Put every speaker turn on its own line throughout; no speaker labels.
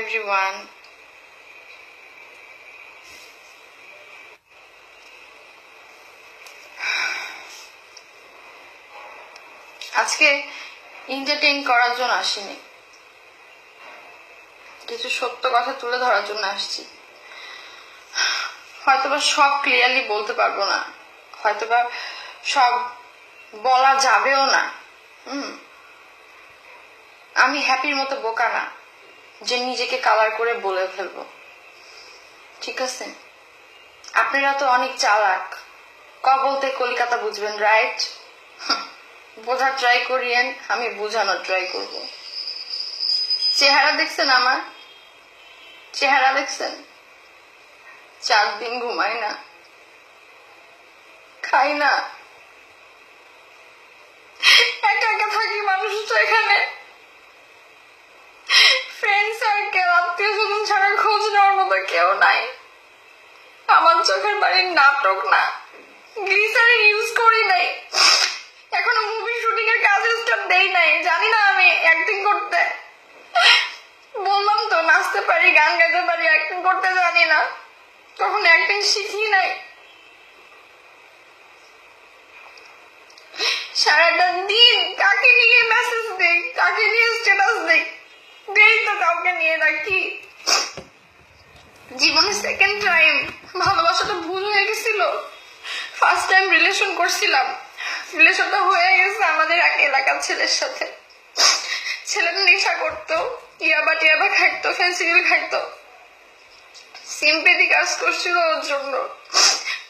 everyone. আজকে entertain করার জন্য আসিনি, কিছু সত্য কথা তুলে ধরার জন্য আসছি। হয়তোবা সব ক্লিয়ারলি বলতে পারবো না, হয়তোবা সব বলা যাবেও না। আমি হ্যাপির মতো বোকা না যে নিজেকে কালার করে বলে ফেলবো, ঠিক আছে? আপনারা তো অনেক চালাক, ক বলতে কলকাতা বুঝবেন, রাইট? বোঝার ট্রাই করিয়েন, আমি বোঝানোর ট্রাই করব। চেহারা দেখছেন, আমার চেহারা দেখছেন? 4 দিন ঘুমাই না, খাই না, একা একা থাকি। মানুষ তো এখানে ফ্রেন্ড সার্কেল, আত্মীয় স্বজন ছাড়া খোঁজ নেওয়ার মতো কেউ নাই। আমার চোখের বাড়ির নাটক না, গ্লিসারিন ইউজ করি নাই, এখনো মুভি শুটিং এর কাজে স্টার্ট দেই নাই। জানি না আমি অ্যাক্টিং করতে, বললাম তো নাচতে পারি, গান গাইতে পারি, অ্যাক্টিং করতে জানি না, তখন অ্যাক্টিং শিখি নাই। সারাটা দিন কাকে নিয়ে মেসেজ দেই, কাকে নিয়ে স্ট্যাটাস দেই, দেই তো কাউকে নিয়ে রাখি। জীবনে সেকেন্ড টাইম ভালোবাসাটা ভুল হয়ে গেছিল। ফার্স্ট টাইম রিলেশন করছিলাম, রিলেশনটা হয়ে গেছে আমাদের এক এলাকার ছেলের সাথে। ছেলেটা নেশা করতো, ইয়াবা টিয়াবা খাইতো, ফেন্সিডিল খাইতো, সিম্পেথি কাজ করছিল ওর জন্য।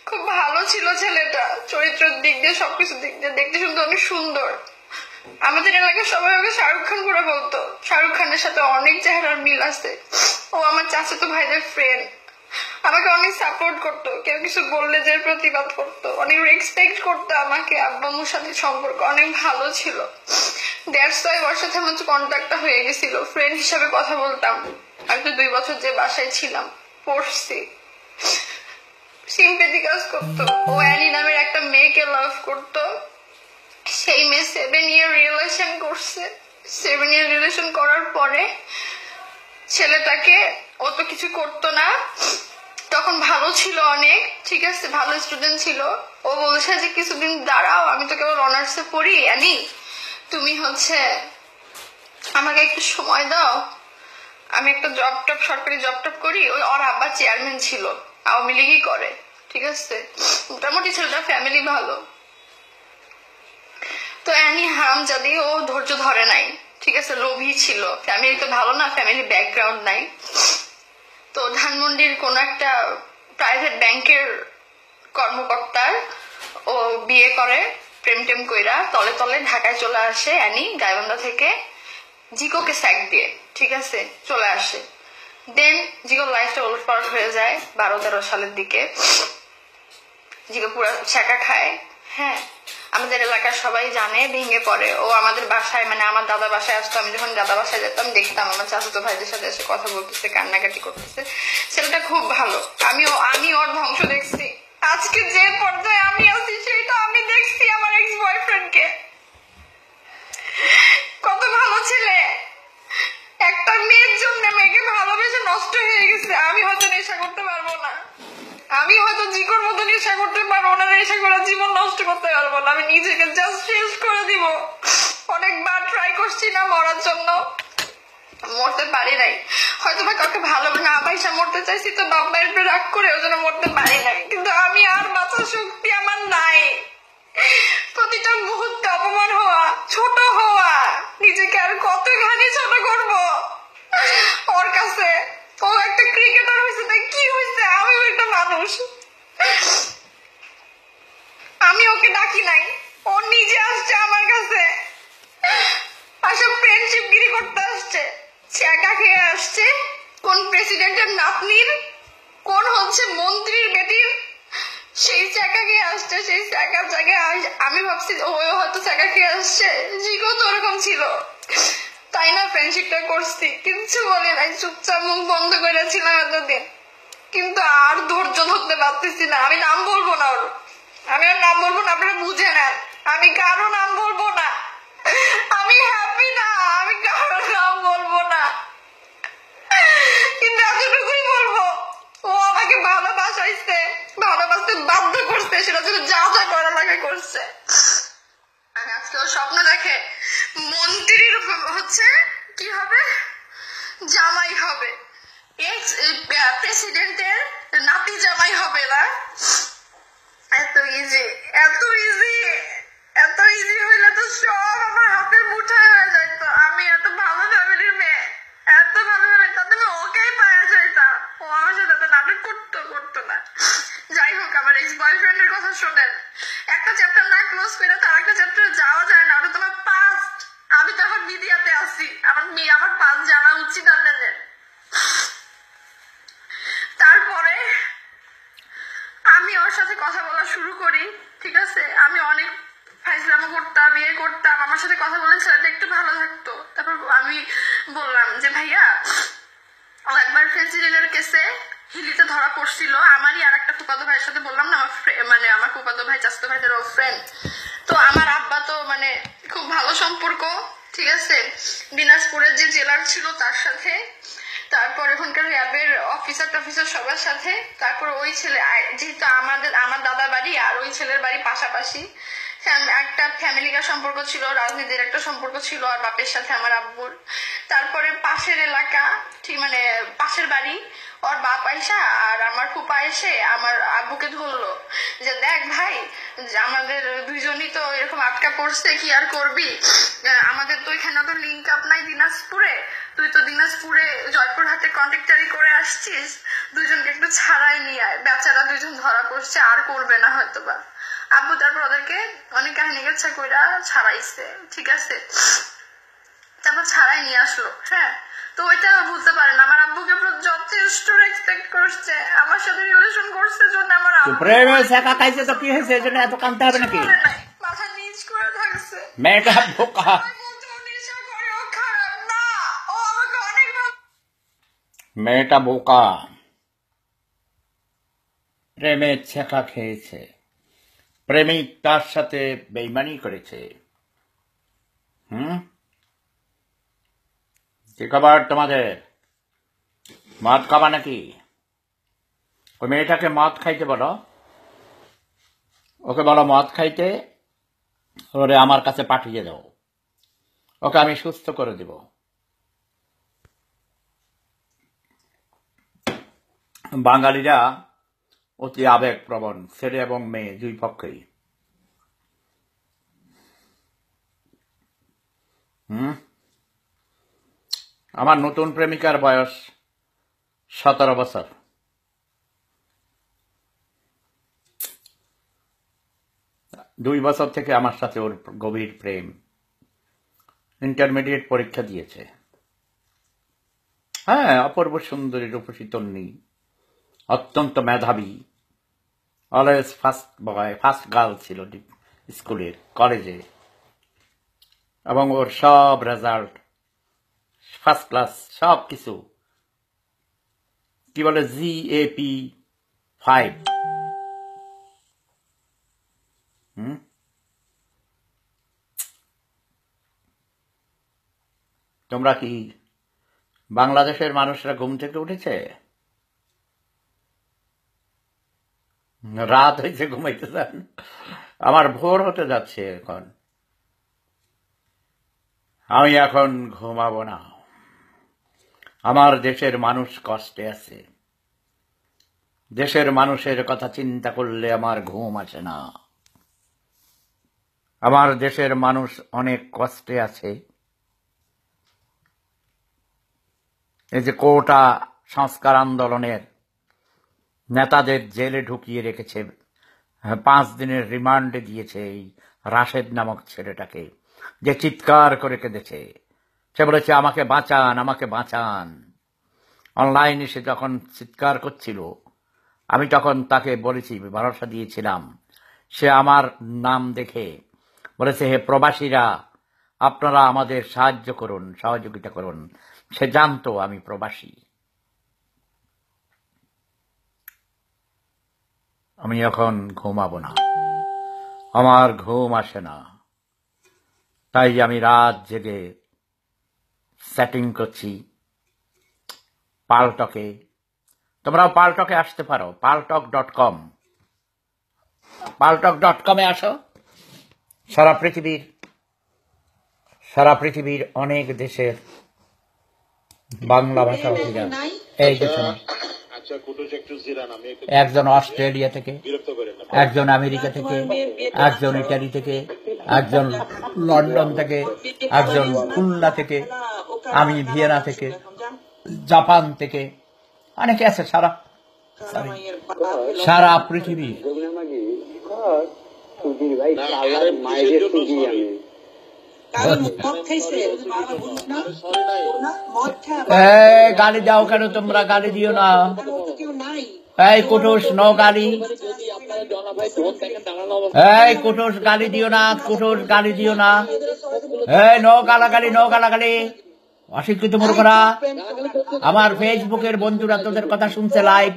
খুব ভালো ছিল ছেলেটা, চরিত্রের দিক দিয়ে, সবকিছুর দিক দিয়ে, দেখতে শুনতে অনেক সুন্দর। আমাদের এলাকার সবাই ওকে শাহরুখ খান করে বলতো, শাহরুখ খানের সাথে অনেক চেহারার মিল আছে। ও আমার চাচাতো ভাইদের ফ্রেন্ড, আমাকে অনেক সাপোর্ট করতো, কেউ কিছু বললে যে প্রতিবাদ করতো, অনেক রেসপেক্ট করতো আমাকে। আব্বামুর সাথে সম্পর্ক অনেক ভালো ছিল। দ্যাটস ওয়াই ওর সাথে আমার কন্ট্যাক্টটা হয়ে গেছিল, ফ্রেন্ড হিসাবে কথা বলতাম। আমি তো 2 বছর যে বাসায় ছিলাম, পড়ছি, সিম্পেথি কাজ করতো। ও অ্যানি নামের একটা মেয়েকে লাভ করতো, সেই মেয়ে 7 ইয়ার রিলেশন করছে। 7 ইয়ার রিলেশন করার পরে ছেলেটাকে, ও তো কিছু করতো না, তখন ভালো ছিল অনেক, ঠিক আছে, ভালো স্টুডেন্ট ছিল। ও বলছে যে কিছুদিন দাঁড়াও, আমি তো কেবল অনার্সে পড়ি, অ্যানি তুমি আমাকে একটু সময় দাও, আমি একটা সরকারি জব টপ করি। ওর আব্বা চেয়ারম্যান ছিল, আওয়ামী লীগই করে, ঠিক আছে, মোটামুটি ছেলেটা ফ্যামিলি ভালো। তো অ্যানি হারামজাদি, ও ধৈর্য ধরে নাই, ঠিক আছে, লোভী ছিল। ফ্যামিলি তো ভালো না, ফ্যামিলি ব্যাকগ্রাউন্ড নাই। তো ধানমন্ডির কোন একটা প্রাইভেট ব্যাংকের কর্মকর্তার ও বিয়ে করে, প্রেম টেম কইরা তলে তলে ঢাকায় চলে আসে অ্যানি, গাইবান্ধা থেকে, জিকোকে স্যাক দিয়ে, ঠিক আছে, চলে আসে। দেন জিকোর লাইফটা ওলটপালট হয়ে যায় 12-13 সালের দিকে। জিকো পুরো ছ্যাঁকা খায়। হ্যাঁ, আমাদের এলাকার সবাই জানে, ভেঙে পড়ে। ও আমাদের বাসায়, মানে আমার দাদা বাসায় আসতো, আমি যখন দাদা বাসায় যেতাম দেখতাম আমার চাচাতো ভাইদের সাথে এসে কথা বলতেছে, কান্নাকাটি করতেছে। ছেলেটা খুব ভালো, আমি ওর ধ্বংস দেখছি। আজকে যে পর্যায়ে আমি আছি সেটা আমি দেখছি আমার এক্স বয়ফ্রেন্ডকে। কত ভালো ছেলে, একটা মেয়ের জন্য মেয়েকে ভালোবেসে নষ্ট হয়ে গেছে। আমি হয়তো নেশা করতে পারবো না, আমি হয়তো জিকোর মতো নেশা করতে পারবো না, নেশা করে জীবন নষ্ট করতে পারবো না, আমি নিজেকে জাস্ট শেষ করে দিব। অনেকবার ট্রাই করছি না মরার জন্য, মরতে পারি নাই। হয়তো বা কাউকে ভালো না পাইসা মরতে চাইছি, তো বাপ মায়ের উপরে রাগ করে ওই জন্য মরতে পারি নাই। কিন্তু আমি আর বাঁচার শক্তি আমার নাই। প্রতিটা মুহূর্তে অপমান হওয়া, ছোট হওয়া, নিজেকে আর কতখানি ছোট করব ওর কাছে। ও একটা ক্রিকেটার হয়েছে, তাই কি হয়েছে, আমিও একটা মানুষ। আমি ওকে ডাকি নাই, ও নিজে আসছে আমার কাছে, আসলে ফ্রেন্ডশিপ গিরি করতে আসছে, ছ্যাঁকা খেয়ে আসছে। কোন প্রেসিডেন্টের নাতনির, কোন মন্ত্রীর বেটির, সেই ছ্যাঁকা খেয়ে আসছে। সেই ছ্যাঁকার জায়গায় আমি ভাবছি ও হয়তো ছ্যাঁকা খেয়ে আসছে, জিগো তো ওরকম ছিল, তাই না ফ্রেন্ডশিপটা করছি, কিচ্ছু বলে নাই, চুপচাপ মুখ বন্ধ করেছিলাম এতদিন। কিন্তু আর ধৈর্য ধরতে পারতেছি না। আমি নাম বলবো না ওর, আমি ওর নাম বলবো না, আপনারা বুঝে নেন, আমি কারো নাম বলবো না। আমি হ্যাপি না, আমি কারো নাম বলবো না। ভালোবাসাইছে, ভালোবাসতে বাধ্য করছে, সেটা জন্য যা যা করা লাগে করছে। আমি আজকে ও স্বপ্ন দেখে মন্ত্রীর হচ্ছে কি হবে, জামাই হবে, এক্স প্রেসিডেন্টের নাতি জামাই হবে না। এত ইজি, এত ইজি, এত ইজি হইলে তো সব আমার হাতের মুঠায় হয়ে যাইতো। আমি এত ভালো ফ্যামিলির মেয়ে, এত ভালো ফ্যামিলি, তাতে আমি ওকেই পাওয়া যাইতাম। ও আমার সাথে এত নাটক করতো না। যাই হোক, আমার এক্স বয়ফ্রেন্ডের কথা শোনেন। একটা চ্যাপ্টার না ক্লোজ করে তার একটা চ্যাপ্টারে যাওয়া যায় না, ওটা তোমার পাস্ট। আমি তো এখন মিডিয়াতে আছি, আমার পাস্ট জানা উচিত আপনাদের। তারপরে আমি ওর সাথে কথা বলা শুরু করি, ঠিক আছে? আমি অনেক ফাইজলামো করতাম, বিয়ে করতাম, আমার সাথে কথা বলে ছেলেটা একটু ভালো থাকতো। তারপর আমি বললাম যে ভাইয়া, ও একবার প্রেসিডেন্টের কেসে হিলিতে ধরা পড়ছিল, আমারই আর একটা ফুফাতো ভাইয়ের সাথে, বললাম না আমার ফুফাতো ভাই চাচাতো ভাইদের ফ্রেন্ড। তো আমার আব্বা তো খুব ভালো সম্পর্ক, ঠিক আছে, দিনাজপুরের যে জেলার ছিল তার সাথে, তারপর এখানকার র্যাবের অফিসার সবার সাথে। তারপর ওই ছেলে, যেহেতু আমার দাদা বাড়ি আর ওই ছেলের বাড়ি পাশাপাশি, একটা ফ্যামিলিকার সম্পর্ক ছিল, রাজনীতির একটা সম্পর্ক ছিল আর বাপের সাথে আমার আব্বুর। তারপরে পাশের এলাকা, ঠিক পাশের বাড়ি, ওর বাপ আইসা আর আমার ফুপা এসে আমার আব্বুকে ধরলো যে দেখ ভাই, আমাদের দুইজনই তো এরকম আটকা পড়ছে, কি আর করবি, আমাদের তো এখানে তো লিঙ্ক আপ নাই দিনাজপুরে, তুই তো দিনাজপুরে জয়পুরহাটে কন্ট্রাক্টারি করে আসছিস, দুইজনকে একটু ছাড়াই নিয়ে আয়, বেচারা দুইজন ধরা পড়ছে, আর করবে না হয়তো বা। আব্বু তারপর ওদেরকে অনেক কাহিনী গেছা কইরা ছাড়াইছে, ঠিক আছে? তারপর ছাড়াই নিয়ে আসলো। হ্যাঁ, তো ওইটা বুঝতে পারে না, আমার আব্বুকে যথেষ্ট রেসপেক্ট করছে, আমার সাথে রিলেশন করছে জন্য আমার
প্রেমে শেখা খাইছে তো কি হয়েছে, এজন্য এত কাঁদতে হবে নাকি?
মাথা নিচ করে থাকছে।
মেয়েটা বোকা, মেয়েটা বোকা, প্রেমে ছেঁকা খেয়েছে, প্রেমিক তার সাথে বেইমানি করেছে। কি খবর তোমাদের? মদ খাবা নাকি? ওই মেয়েটাকে মদ খাইতে বলো, ওকে বলো মদ খাইতে, ওরে আমার কাছে পাঠিয়ে দাও, ওকে আমি সুস্থ করে দেব। বাঙালিরা অতি আবেগপ্রবণ, ছেলে এবং মেয়ে দুই পক্ষেই। আমার নতুন প্রেমিকার বয়স 17 বছর। দুই বছর থেকে আমার সাথে ওর গভীর প্রেম। ইন্টারমিডিয়েট পরীক্ষা দিয়েছে। হ্যাঁ, অপূর্ব সুন্দরী, রূপসী তন্নি, অত্যন্ত মেধাবী, always first boy, first girl ছিল স্কুলের, কলেজে, এবং ওর সব রেজাল্ট ফার্স্ট ক্লাস, সব কিছু, কি বলে, GAP 5। তোমরা কি বাংলাদেশের মানুষরা ঘুম থেকে উঠেছে? রাত হয়েছে, ঘুমাইতে চান? আমার ভোর হতে যাচ্ছে এখন, আমি এখন ঘুমাবো না। আমার দেশের মানুষ কষ্টে আছে, দেশের মানুষের কথা চিন্তা করলে আমার ঘুম আসে না। আমার দেশের মানুষ অনেক কষ্টে আছে। এই যে কোটা সংস্কার আন্দোলনের নেতাদের জেলে ঢুকিয়ে রেখেছে, 5 দিনের রিমান্ডে দিয়েছে এই রাশেদ নামক ছেলেটাকে, যে চিৎকার করে কেঁদেছে। সে বলেছে আমাকে বাঁচান, আমাকে বাঁচান। অনলাইনে সে যখন চিৎকার করছিল, আমি তখন তাকে বলেছি, ভরসা দিয়েছিলাম। সে আমার নাম দেখে বলেছে, হে প্রবাসীরা, আপনারা আমাদের সাহায্য করুন, সহযোগিতা করুন। সে জানতো আমি প্রবাসী। আমি এখন ঘুমাবো না, আমার ঘুম আসে না, তাই আমি রাত জেগে সেটিং করছি পালটকে। তোমরাও পালটকে আসতে পারো, paltalk.com। paltalk.com-এ আসো। সারা পৃথিবীর অনেক দেশের বাংলা ভাষাভাষীরা, এই দেখুন, একজন অস্ট্রেলিয়া থেকে, একজন আমেরিকা থেকে, একজন ইটালি থেকে, একজন লন্ডন থেকে, একজন খুলনা থেকে, আমি ভিয়েনা থেকে, জাপান থেকে, অনেকে আছে সারা পৃথিবী। গালি দাও কেন তোমরা? গালি দিও না। এই কুটুস, নো গালি। এই কুটুস, গালি দিও না। কুটুস, গালি দিও না। এই নো গালাগালি, নো গালাগালি। অশিক্ষিত মূর্খরা, আমার ফেসবুকের বন্ধুরা তোদের কথা শুনছে লাইভ।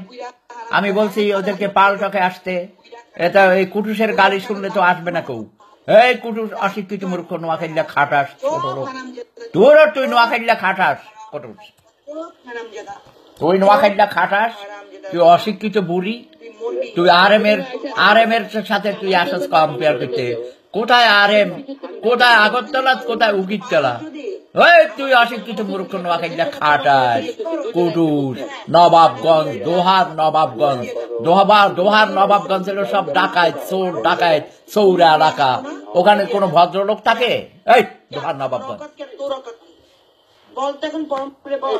আমি বলছি ওদেরকে পালটকে আসতে। এটা এই কুটুসের গালি শুনলে তো আসবে না কেউ। এই কুটুস, অশিক্ষিত মূর্খ, নোয়াখাইলা খাটাস, তুই নোয়াখাইলা খাটাস, কুটুস, তুই নোয়াখাইলা খাটাস, তুই অশিক্ষিত বুড়ি, তুই আরএম এর সাথে তুই আসস কম্পেয়ার করতে। কোথায় আরএম, কোথায় আগরতলা, কোথায় উকিরতলা? ওই তুই অশিক্ষিত মূর্খ, নোয়াখাইলা খাটাস, কুটুস। নবাবগঞ্জ, দোহার নবাবগঞ্জ হলো সব ডাকাত, চোর ডাকাত, চৌরা এলাকা। ওখানে কোনো ভদ্রলোক থাকে? এই দোহার নবাবগঞ্জ।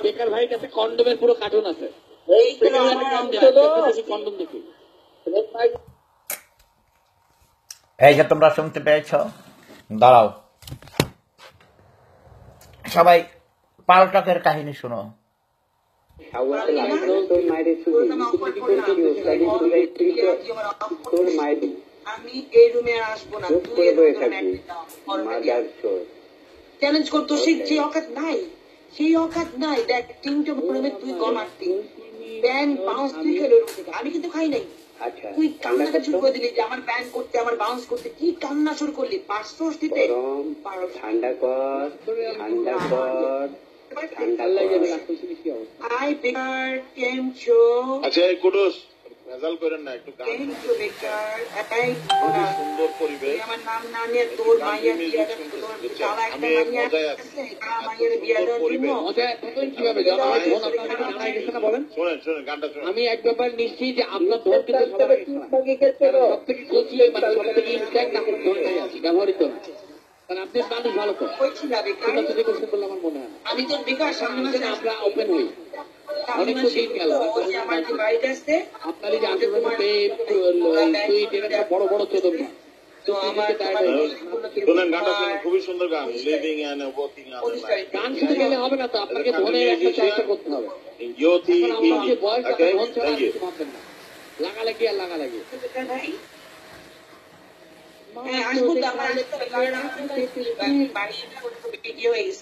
বেকার ভাইয়ের কাছে কন্ডোমের পুরো কার্টুন আছে।
এই যে তোমরা শুনতে পেয়েছ, দাঁড়াও সবাই পালটকের কাহিনী শুনো।
আমি এই রুমে আসবো না, চ্যালেঞ্জ করতো, সেই অকাত নাই, সেই অকাত নাই। দেখ তিনটে রুমে তুই গম আসতি, প্যান বাউন্স তুই খেলে রুম থেকে, আমি কিন্তু খাই নাই। তুই কান্নাটা শুরু করে দিলি যে আমার প্যান করতে, আমার বাউন্স করতে, কি কান্না শুরু করলি? 500 দিতে ঠান্ডা কর, ঠান্ডা কর, ঠান্ডা লাগে। হাই বেকার, কেম ছো?
আচ্ছা কুটুস, ভেজাল করেন না, একটু গান সুন্দর পরিবেশ।
আমার নাম না নিয়ে তোর মাইয়া বিয়া দেওয়ার জন্য
শোনেন গানটা শোনেন। আমি এক ব্যাপার নিশ্চিত যে আপনার ধর কিন্তু সব থেকে কচি ব্যবহৃত না, কারণ আপনি মানুষ ভালো করেন। আমার মনে হয়
আমি তোর বেকার সামনে মাসে
আমরা ওপেন হই। অনেক দিন গেল আপনার এই যে আশেপাশে বড় বড় চোদন না, তো আমার
শোনেন গানটা শোনেন, খুবই সুন্দর গান, লিভিং এন্ড ওয়ার্কিং।
গান শুনে গেলে হবে না তো, আপনাকে ধনের একটা চর্চা করতে হবে। বয়স ধন ছাড়া কিছু ভাববেন না, লাগালাগি আর লাগালাগি।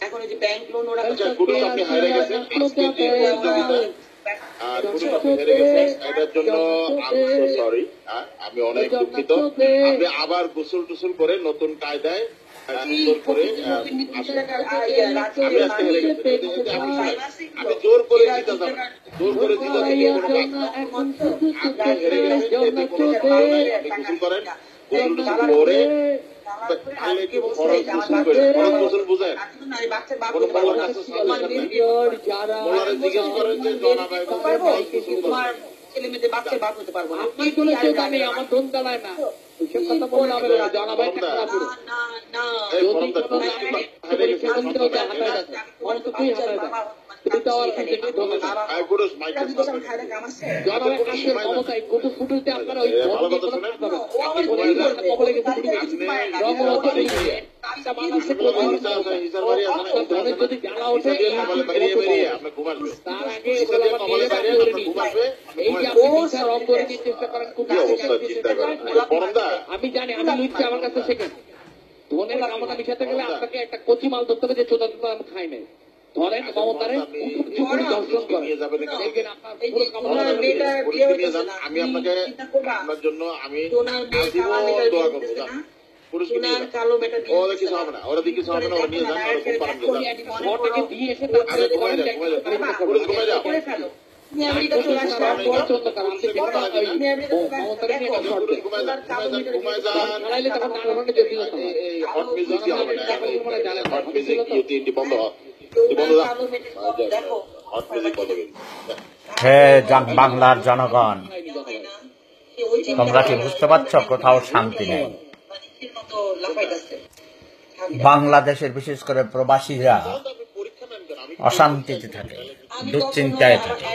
এখন যে ব্যাংক লোন ওরা
আপনি হারিয়ে গেছেন, এটার জন্য সরি, আমি অনেক দুঃখিত। আপনি আবার গোসল টুসল করে নতুন কায়দায় করে আমি জোর করে দিতে যাব, জোর করে দিতে গোসল করেন, গোসল করে গোসল বুঝেন, জিজ্ঞেস করেন যে
ছেলে মেয়েদের বাচ্চা বার করতে পারবো না।
আপনি কোনো চেতা নেই, আমার ধন চালায় না, ওইসব কথা বললে হবে না। জানাবাই যদি জ্বালা ওঠে তার আগে এই যে আপনি রং করে নিয়ে চেষ্টা করেন, খুব আমি জানি, আমি লুচ্ছি, আমার কাছে শেখেন। ধনের কামনা মিশাতে গেলে আপনাকে একটা কচি মাল ধরতে হবে যে চোদা চোদা আমি খাই নাই। ধরেন ক্ষমতারে দর্শন করেন, দেখবেন
আমি আপনাকে আপনার জন্য আমি
তুমি আমেরিকা চলে আসলে
আমি পছন্দ করি, আমি দেখি না,
তুমি আমেরিকা চলে
মমতারে নিয়ে একটা শর্ট দেয়।
তোমার কালো মিটার
ঘুমায় যান।
খেলাইলে তখন তার ওখানে যেতে হতো না।
এই হট মিউজিক হবে না, হট মিউজিক ইউটি বন্ধ হ।
তোমার কালো মিটার দেখো
হট মিউজিক বন্ধ করুন।
হে বাংলার জনগণ, তোমরা কি বুঝতে পারছো কোথাও শান্তি নেই? বাংলাদেশের বিশেষ করে প্রবাসীরা অশান্তিতে থাকে, দুশ্চিন্তায় থাকে,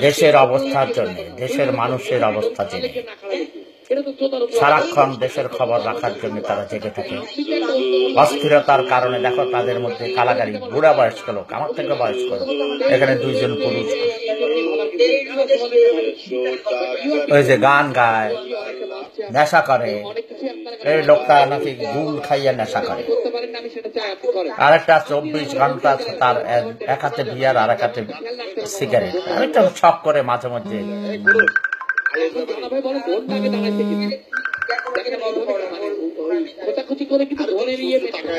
দেশের অবস্থার জন্য, দেশের মানুষের অবস্থা জেনে সারাক্ষণ দেশের খবর রাখার জন্য তারা জেগে থাকে। অস্থিরতার কারণে দেখো তাদের মধ্যে কালাগারি, বুড়া বয়স্ক লোক, আমার থেকে বয়স্ক লোক, এখানে দুইজন পুরুষ ওই যে গান গায়, নেশা করে, এই লোকটা নাকি গুল খাইয়া নেশা করে। আরেকটা 24 ঘন্টা তার এক হাতে বিয়ার আর এক হাতে সিগারেট, আরেকটা শখ করে মাঝে মধ্যে।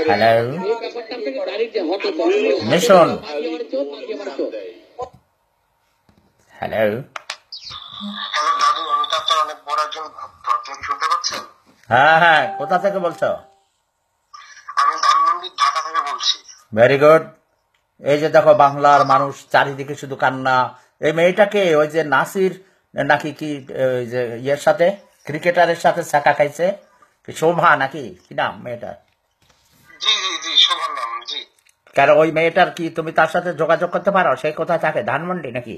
হ্যালো মিশন, হ্যালো,
দাদু, আমি তো আপনার অনেক বড় একজন ভক্ত, আপনি শুনতে পাচ্ছেন?
হ্যাঁ হ্যাঁ, কোথা থেকে বলছো?
আমি ধানমন্ডি, ঢাকা থেকে বলছি।
Very good. এই যে দেখো বাংলার মানুষ চারিদিকে শুধু কান্না। এই মেয়েটাকে ওই যে নাসির নাকি কি ওই যে ইয়ের সাথে, ক্রিকেটারের সাথে ছাকা খাইছে, শোভা নাকি কি নাম মেয়েটার?
জি জি জি, শোভার নাম। জি,
কেন ওই মেয়েটার কি তুমি তার সাথে যোগাযোগ করতে পারো? সে কোথায় থাকে? ধানমন্ডি নাকি?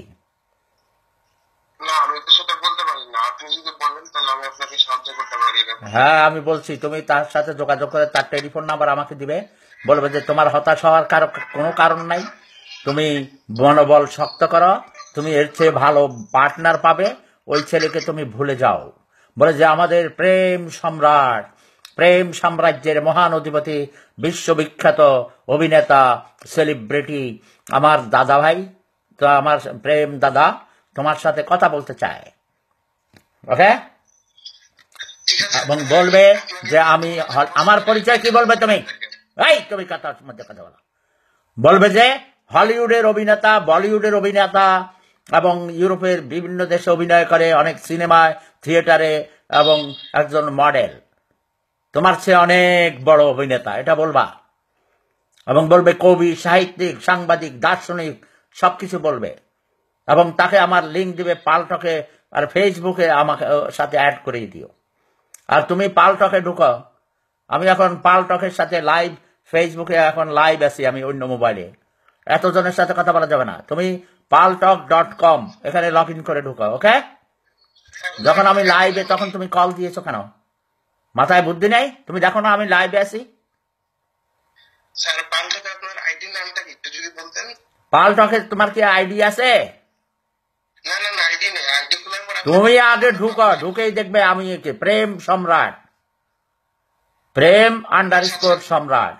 না, আমি তো সেটা বলতে পারি না, আপনি যদি বলেন তাহলে আমি আপনাকে সাহায্য করতে পারি।
হ্যাঁ আমি বলছি, তুমি তার সাথে যোগাযোগ করে তার টেলিফোন নাম্বার আমাকে দিবে, বলবে যে তোমার হতাশ হওয়ার কোনো কারণ নাই, তুমি মনোবল শক্ত করো, তুমি এর চেয়ে ভালো পার্টনার পাবে, ওই ছেলেকে তুমি ভুলে যাও। বলে যে আমাদের প্রেম সম্রাট, প্রেম সাম্রাজ্যের মহান অধিপতি, বিশ্ববিখ্যাত অভিনেতা, সেলিব্রিটি আমার দাদা ভাই, তো আমার প্রেম দাদা তোমার সাথে কথা বলতে চায়। ওকে?
ঠিক আছে,
এবং বলবে যে আমি, আমার পরিচয় কি বলবে তুমি? এই তুমি কথার মধ্যে কথা বলো। বলবে যে হলিউডের অভিনেতা, বলিউডের অভিনেতা এবং ইউরোপের বিভিন্ন দেশে অভিনয় করে, অনেক সিনেমায়, থিয়েটারে, এবং একজন মডেল, তোমার চেয়ে অনেক বড় অভিনেতা, এটা বলবা। এবং বলবে কবি, সাহিত্যিক, সাংবাদিক, দার্শনিক, সবকিছু বলবে। এবং তাকে আমার লিঙ্ক দিবে পালটকে আর ফেসবুকে, আমাকে সাথে অ্যাড করে দিও। আর তুমি পালটকে ঢুকো, আমি এখন পালটকের সাথে লাইভ, ফেসবুকে এখন লাইভ আছি আমি অন্য মোবাইলে, এতজনের সাথে কথা বলা যাবে না। তুমি paltalk.com এখানে লগ ইন করে ঢুকো। ওকে? যখন আমি লাইভে তখন তুমি কল দিয়েছো কেন? মাথায় বুদ্ধি নেই? তুমি দেখো না আমি লাইভে আছি।
স্যার, পাল্টাতে আপনার আইডি নামটা কি একটু যদি বলতেন?
পালটকে তোমার কি আইডি আছে?
না না না, আইডি নেই, আইডি খোলার পর
তুমি আগে ঢুকো, ঢুকেই দেখবে আমি একে প্রেম সম্রাট, প্রেম _ সম্রাট।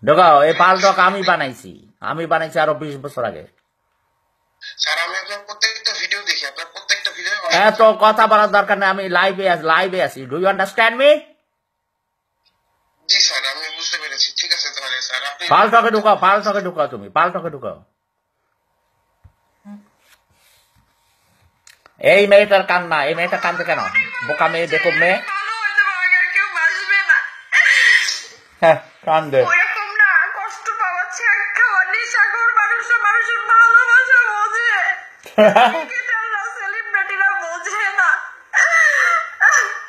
ঢুকাও। এই পালটক আমি বানাইছি আরো 20 বছর আগে।
স্যার, আমি আপনার প্রত্যেকটা ভিডিও দেখি, আপনার প্রত্যেকটা ভিডিও।
এত কথা বলার দরকার নেই, আমি লাইভে আছি। Do you understand me?
জি স্যার, আমি বুঝতে পেরেছি। ঠিক আছে তাহলে স্যার, আপনি
পালটকে ঢুকাও, তুমি পালটকে ঢুকাও। এই মেয়েটার কান্না, এই মেয়েটা কান্দে কেন? বোকা মেয়ে, দেখো মেয়ে,
ভালো হয়তো আমাকে আর কেউ বাসবে না।
হ্যাঁ কান্দে।
ওইরকম না, কষ্ট পাওয়াচ্ছে খাওয়া, নেশাখোর মানুষরা মানুষের ভালোবাসা বোঝে, ক্রিকেটাররা, সেলিব্রিটিরা বোঝে না।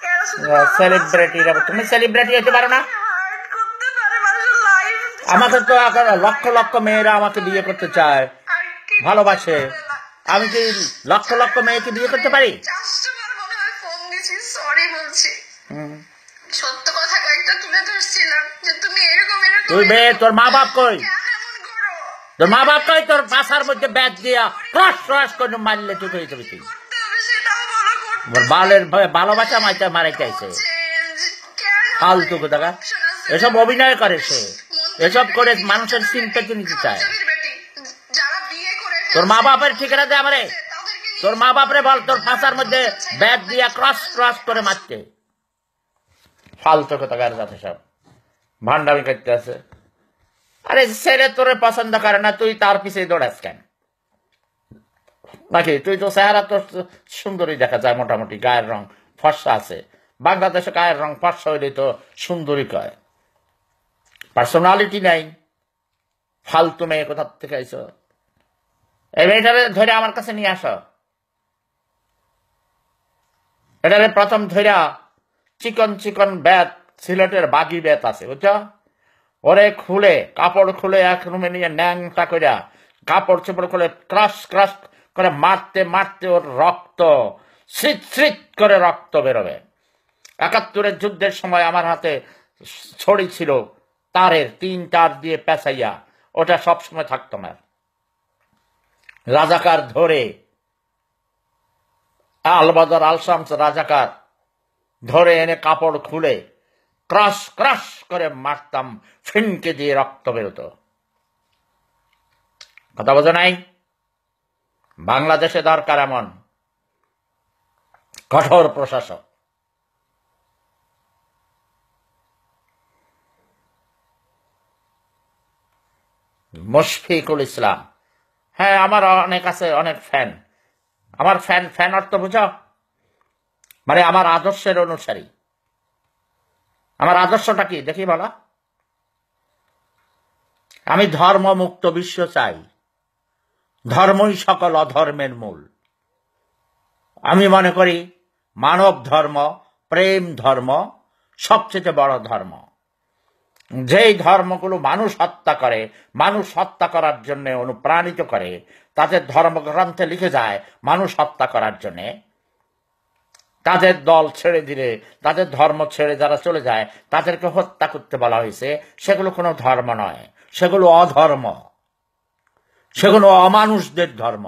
এরা শুধু
সেলিব্রিটিরা, তুমি সেলিব্রিটি হতে পারো না?
হার্ট করতে পারে মানুষের লাইফ।
আমাকে তো এখন লক্ষ লক্ষ মেয়েরা আমাকে বিয়ে করতে চায়, ভালোবাসে। আমি কি লক্ষ লক্ষ মেয়েকে বিয়ে করতে পারি?
400 বার মনে হয় ফোন দিছি, সরি বলছি। সত্য কথা কয়েকটা তুলে ধরছিলাম যে তুমি এরকম
তুই বে, তোর মা বাপ কই?
কেন এমন করো?
তোর মা বাপ কই? তোর বাসার মধ্যে ব্যাগ দিয়া ক্রস করে মারলে ঠিক হয়ে যাবে। তুই
করতে হবে সেটাও বলো, করতে
বালের ভালোবাসা মারাই চাইছে, ফালতু কোথাকার। এসব অভিনয় করে সে, এসব করে মানুষের সিম্প্যাথি নিতে চায়।
যারা বিয়ে করে
তোর মা বাপের ঠিকানা দে আমারে, তোর মা বাপরে বল তোর ফাঁসার মধ্যে ব্যাগ দিয়া ক্রস করে মারতে। ফালতু কোথাকার যাতে সব ভান্ডামি করতে আছে। আরে ছেলে তোরে পছন্দ করে না, তুই তার পিছিয়ে দৌড়াস কেন? নাকি? তুই তো চেহারা তো সুন্দরী দেখা যায়, মোটামুটি গায়ের রং ফর্সা আছে। বাংলাদেশে গায়ের রং ফর্সা হইলে তো সুন্দরী কয়, পার্সোনালিটি নাই। ফালতু মেয়ে কোথা থেকে আইছো? এই মেয়েটারে ধরে আমার কাছে নিয়ে আসো। এটারে প্রথম ধইরা চিকন চিকন ব্যাত, সিলেটের বাগি ব্যাত আছে বুঝছো, ওরে খুলে কাপড় খুলে এক রুমে নিয়ে ন্যাংটা কইরা কাপড় চোপড় খুলে ক্রাশ ক্রাশ করে মারতে মারতে ওর রক্ত স্রিত স্রিত করে রক্ত বেরোবে। ৭১-এর যুদ্ধের সময় আমার হাতে ছড়ি ছিল তারের, ৩ তার দিয়ে পেঁচাইয়া, ওটা সবসময় থাকতো না। রাজাকার ধরে, আলবদর আলশামস রাজাকার ধরে এনে কাপড় খুলে ক্রাশ ক্রাশ করে মারতাম, ফিনকে দিয়ে রক্ত বেরোতো। কথা বোঝো নাই? বাংলাদেশে দরকার এমন কঠোর প্রশাসক। মুশফিকুল ইসলাম, হ্যাঁ আমার অনেক আছে, অনেক ফ্যান। আমার ফ্যান, ফ্যান অর্থ বুঝো মানে আমার আদর্শের অনুসারী। আমার আদর্শটা কি দেখি বলা? আমি ধর্মমুক্ত বিশ্ব চাই, ধর্মই সকল অধর্মের মূল। আমি মনে করি মানব ধর্ম, প্রেম ধর্ম সবচেয়ে বড় ধর্ম। যেই ধর্মগুলো মানুষ হত্যা করে, মানুষ হত্যা করার জন্য অনুপ্রাণিত করে, তাদের ধর্মগ্রন্থে লিখে যায় মানুষ হত্যা করার জন্যে, তাদের দল ছেড়ে দিলে, তাদের ধর্ম ছেড়ে যারা চলে যায় তাদেরকে হত্যা করতে বলা হয়েছে। সেগুলো কোনো ধর্ম নয়, সেগুলো অধর্ম, সেগুলো অমানুষদের ধর্ম।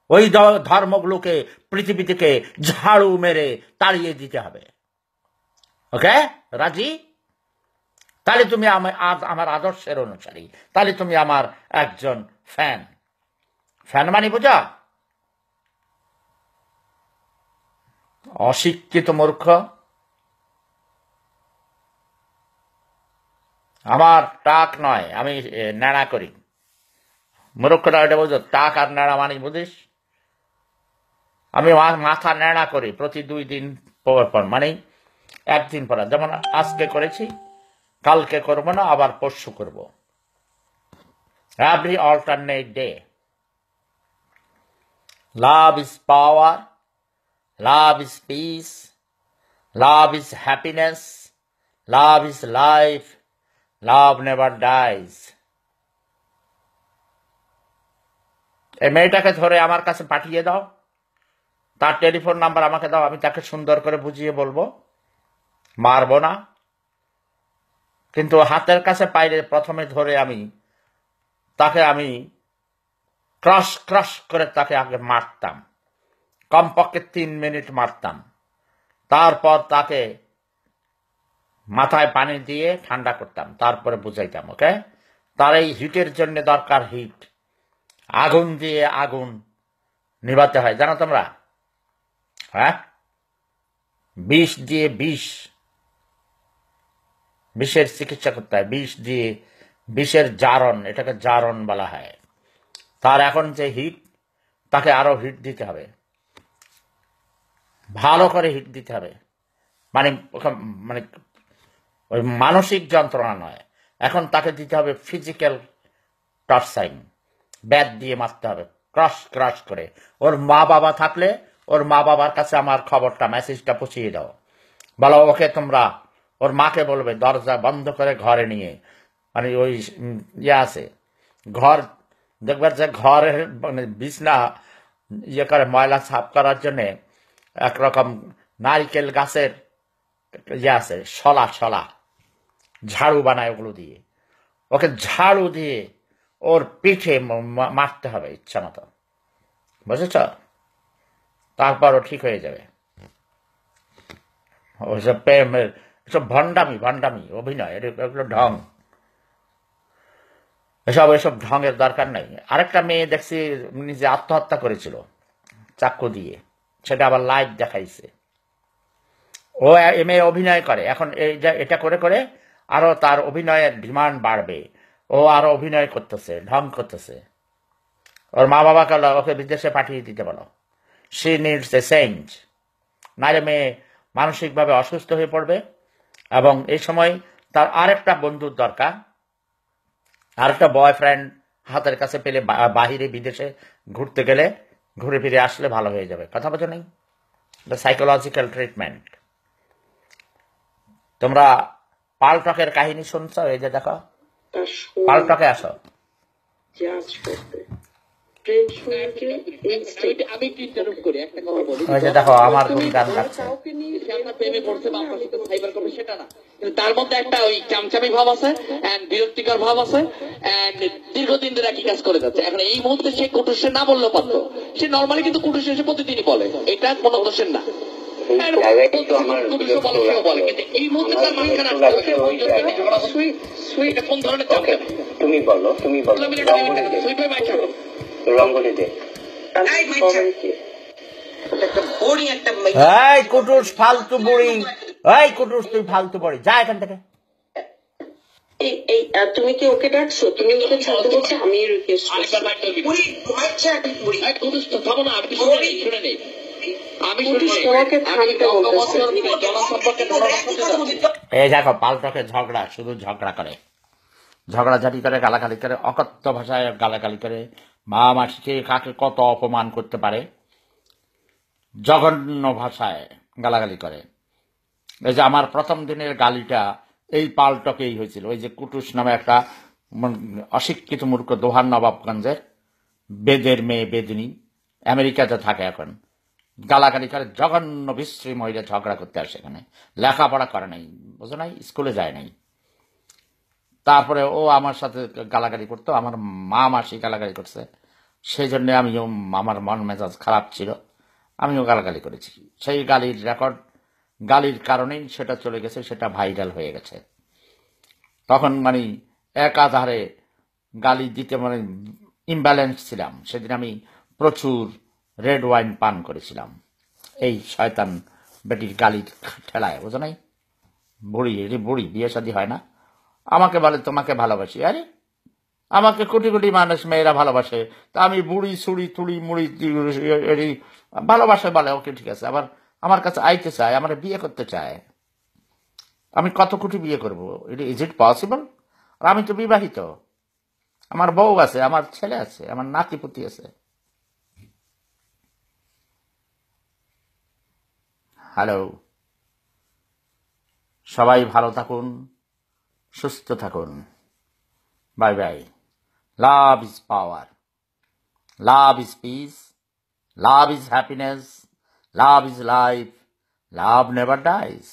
ওই ধর্মগুলোকে পৃথিবী থেকে ঝাড়ু মেরে তাড়িয়ে দিতে হবে। ওকে, রাজি? তাহলে তুমি আমার আদর্শের অনুসারী, তাহলে তুমি আমার একজন ফ্যান। ফ্যান মানে বোঝা? অশিক্ষিত মূর্খ। আমার টাক নয়, আমি নেড়া করি। মূর্খটা ওইটা বুঝো, টাক আর নেড়া মানে বুঝিস? আমি মাথা নেড়া করি প্রতি 2 দিন পর পর, মানে একদিন পর। যেমন আজকে করেছি, কালকে করব না, আবার পরশু করব। Every alternate day. Love is power, love is piece, love is happiness, love is life, love never dies. এই মেয়েটাকে ধরে আমার কাছে পাঠিয়ে দাও, তার টেলিফোন নাম্বার আমাকে দাও, আমি তাকে সুন্দর করে বুঝিয়ে বলবো। মারবো না, কিন্তু হাতের কাছে পাইলে প্রথমে ধরে তাকে আমি ক্রাশ ক্রাশ করে তাকে আগে মারতাম, কমপক্ষে 3 মিনিট মারতাম। তারপর তাকে মাথায় পানি দিয়ে ঠান্ডা করতাম, তারপরে বুঝাইতাম। ওকে, তার এই হিটের জন্য দরকার হিট। আগুন দিয়ে আগুন নিভাতে হয়, জানো তোমরা? হ্যাঁ, বিষ দিয়ে বিষের চিকিৎসা করতে হয়, বিষ দিয়ে, বিষের জারণ, এটাকে জারণ বলা হয়। তার এখন যে হিট, তাকে আরো হিট দিতে হবে, ভালো করে হিট দিতে হবে। মানে ওই মানসিক যন্ত্রণা নয়, এখন তাকে দিতে হবে ফিজিক্যাল টর্চারিং, ব্যাট দিয়ে মারতে হবে, ক্রাশ ক্রাশ করে। ওর মা বাবা থাকলে ওর মা বাবার কাছে আমার খবরটা, মেসেজটা পৌঁছিয়ে দাও। বলো ওকে, তোমরা ওর মাকে বলবে দরজা বন্ধ করে ঘরে নিয়ে, মানে ওই আছে ঘর, দেখবার যে ঘরের বিছনা করে ময়লা সাফ করার জন্যে একরকম নারিকেল গাছের আছে, শলা ঝাড়ু বানায়, ওগুলো দিয়ে ওকে ঝাড়ু দিয়ে ওর পিঠে মারতে হবে ইচ্ছা মতো, বুঝেছ? তারপর ও ঠিক হয়ে যাবে। ওইসব প্রেমের, এসব ভণ্ডামি অভিনয়, এগুলো ঢং, এসব ঢঙের দরকার নাই। আরেকটা মেয়ে দেখছি নিজে আত্মহত্যা করেছিল চাকু দিয়ে, সেটা আবার লাইভ দেখাইছে। ও মেয়ে অভিনয় করে এখন, এটা করে করে আরো তার অভিনয়ের ডিমান্ড বাড়বে, ও আরো অভিনয় করতেছে, ঢং করতেছে। ওর মা বাবাকে ওকে বিদেশে পাঠিয়ে দিতে বলো। শি নিডস এ চেঞ্জ, নাহলে মেয়ে মানসিকভাবে অসুস্থ হয়ে পড়বে। এবং এই সময় তার আরেকটা বন্ধুর দরকার, আরেকটা বয়ফ্রেন্ড হাতের কাছে পেলে বাহিরে বিদেশে ঘুরতে গেলে ঘুরে ফিরে আসলে ভালো হয়ে যাবে। কথা বোঝো নেই? Psychological treatment. তোমরা পালটকের কাহিনী শুনছ? এই যে দেখো, পালটকে আসো।
আমি একটু ইন্টারভিউ করি, একটা কথা বলি।
ওই যে দেখো আমার কোন গান গাচ্ছে।
আমরা প্রেমে পড়ছে বা আপনার সাথে সাইবার করবে সেটা না, কিন্তু তার মধ্যে একটা ওই চামচামি ভাব আছে এন্ড বিরক্তিকর ভাব আছে এন্ড দীর্ঘদিন ধরে একই কাজ করে যাচ্ছে। এখন এই মুহূর্তে সে কুটুসে না বললেও পারতো, সে নর্মালি কিন্তু কুটুসে এসে প্রতিদিনই বলে, এটা কোনো দোষের না। এই মুহূর্তে তার মাঝখানে কোন ধরনের চামচামি?
তুমি বলো রঙ্গলি দে
এই কুটুস ফালতু বুড়ি, এই কুটুস তুই ফালতু বুড়ি, যা এখান থেকে।
তুমি কি ওকে ডাকছো? তুমি ওকে ছাড়তে বলছো? আমি রিকোয়েস্ট
এই দেখো পালটকে ঝগড়া, শুধু ঝগড়া করে, ঝগড়াঝাটি করে, গালাগালি করে, অকথ্য ভাষায় গালাগালি করে, মা মাসিকে কাকে কত অপমান করতে পারে জঘন্য ভাষায় গালাগালি করে। এই যে আমার প্রথম দিনের গালিটা এই পালটকেই হয়েছিল। ওই যে কুটুস নামে একটা অশিক্ষিত মূর্খ দোহার নবাবগঞ্জের বেদের মেয়ে বেদিনী, আমেরিকাতে থাকে এখন, গালাগালি করে, জঘন্য বিশ্রী মহিলা ঝগড়া করতে আসে এখানে। লেখাপড়া করে নাই, বোঝো নাই, স্কুলে যায় নাই। তারপরে ও আমার সাথে গালাগালি করতো, আমার মা মাসি গালাগালি করছে, সেই জন্য আমিও, আমার মন মেজাজ খারাপ ছিল, আমিও গালাগালি করেছি। সেই গালির রেকর্ড, গালির কারণেই সেটা চলে গেছে, সেটা ভাইরাল হয়ে গেছে। তখন মানে একাধারে গালি দিতে মানে ইমব্যালেন্স ছিলাম। সেদিন আমি প্রচুর রেড ওয়াইন পান করেছিলাম এই শয়তান বেটির গালির ঠেলায়, বোঝো নাই? বুড়ি, এটি বুড়ি, বিয়ে শাদী হয় না, আমাকে বলে তোমাকে ভালোবাসি। আরে আমাকে কোটি কোটি মানুষ মেয়েরা ভালোবাসে, তা আমি বুড়ি সুড়ি তুড়ি মুড়ি ভালোবাসে বলে, ওকে ঠিক আছে। আবার আমার কাছে আইতে চায়, আমার বিয়ে করতে চায়, আমি কত কোটি বিয়ে করবো? Is it possible? আর আমি তো বিবাহিত, আমার বউ আছে, আমার ছেলে আছে, আমার নাতিপুতি আছে। হ্যালো, সবাই ভালো থাকুন, সুস্থ থাকুন, bye bye. Love is power, love is piece, love is happiness, love is life, love never dies.